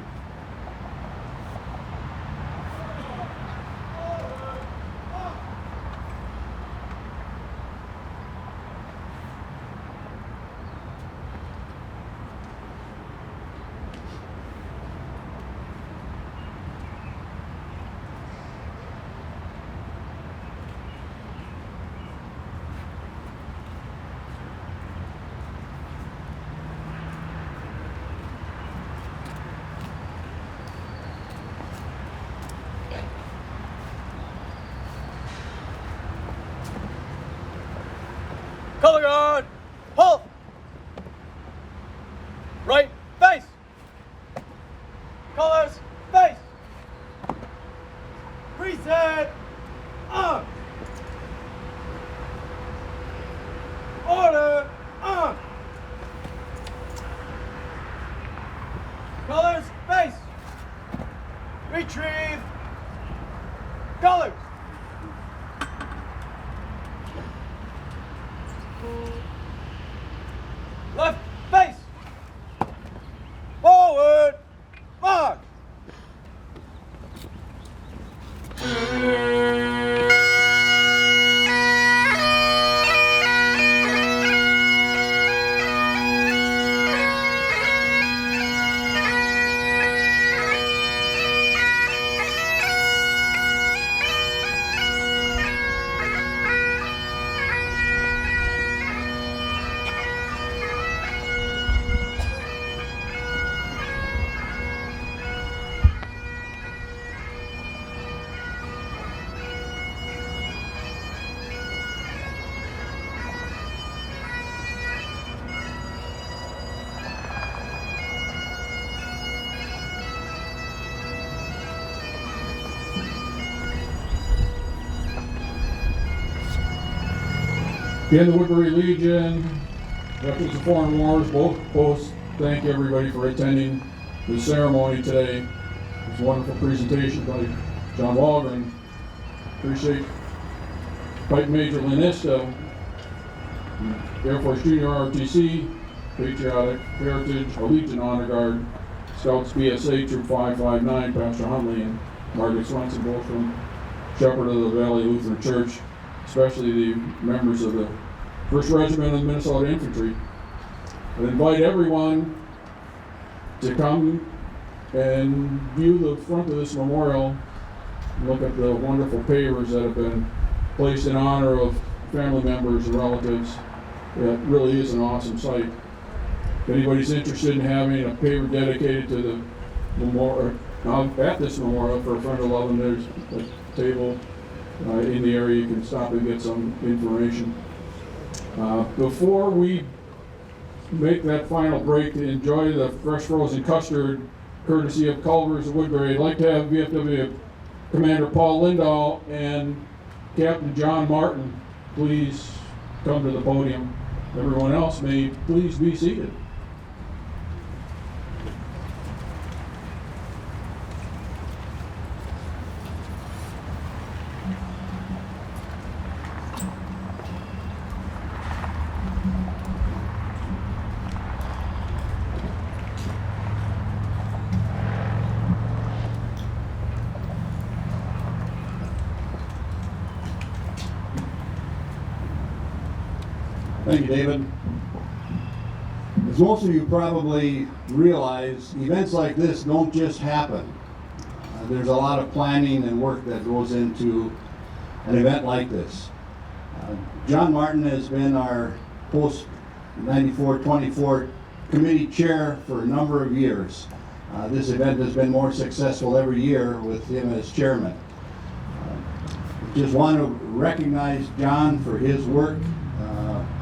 Color guard, halt! Right, face! Colors, face! Reset, on! Order, on! Colors, face! Retrieve, colors! Left face! Forward! March! Again, the Woodbury Legion, Veterans of Foreign Wars, both posts thank everybody for attending the ceremony today. It was a wonderful presentation by John Waldron. Appreciate Fight Major Lanista, Air Force Junior ROTC, Patriotic Heritage, Legion Honor Guard, Scouts BSA Troop 559, Pastor Huntley and Margaret Swenson, both from Shepherd of the Valley Lutheran Church, especially the members of the 1st Regiment of Minnesota Infantry. I invite everyone to come and view the front of this memorial, look at the wonderful pavers that have been placed in honor of family members and relatives. It really is an awesome sight. If anybody's interested in having a paver dedicated to the memorial, at this memorial for a friend of love, and there's a table in the area, you can stop and get some information. Before we make that final break to enjoy the fresh frozen custard, courtesy of Culver's of Woodbury, I'd like to have VFW Commander Paul Lindahl and Captain John Martin please come to the podium. Everyone else may please be seated. Thank you, David. As most of you probably realize, events like this don't just happen. There's a lot of planning and work that goes into an event like this. John Martin has been our post 94-24 committee chair for a number of years. This event has been more successful every year with him as chairman. Just want to recognize John for his work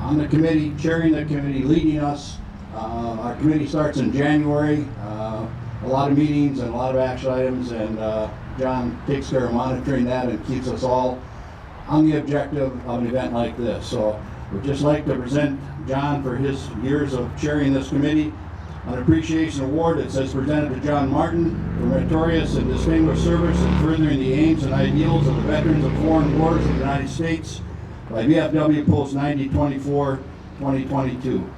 on the committee, chairing the committee, leading us. Our committee starts in January. A lot of meetings and a lot of action items, and John takes care of monitoring that and keeps us all on the objective of an event like this. So we'd just like to present John for his years of chairing this committee. An appreciation award that says presented to John Martin for meritorious and distinguished service in furthering the aims and ideals of the veterans of foreign wars of the United States by VFW Post 9024, 2022.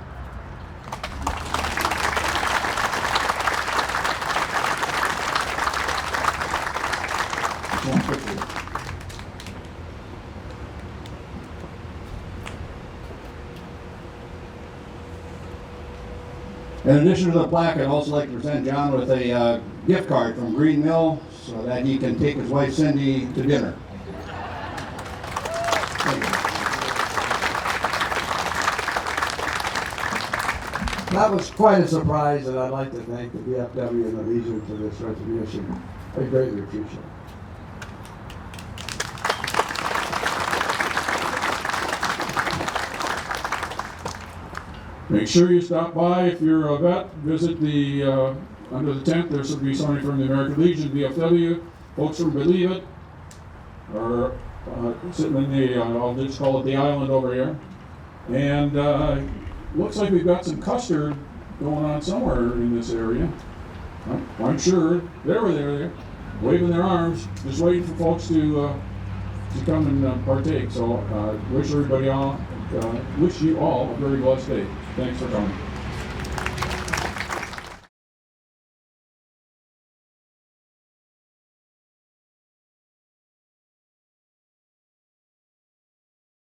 In addition to the plaque, I'd also like to present John with a gift card from Green Mill so that he can take his wife Cindy to dinner. Thank you. That was quite a surprise, and I'd like to thank the VFW and the Legion for this recognition. I greatly appreciate it. Make sure you stop by if you're a vet. Visit the under the tent. There should be somebody from the American Legion, VFW, folks from Believe It, or sitting in the I'll just call it the island over here. And looks like we've got some custard going on somewhere in this area. I'm sure they're waving their arms, just waiting for folks to come and partake. So wish you all a very blessed day. Thanks for coming.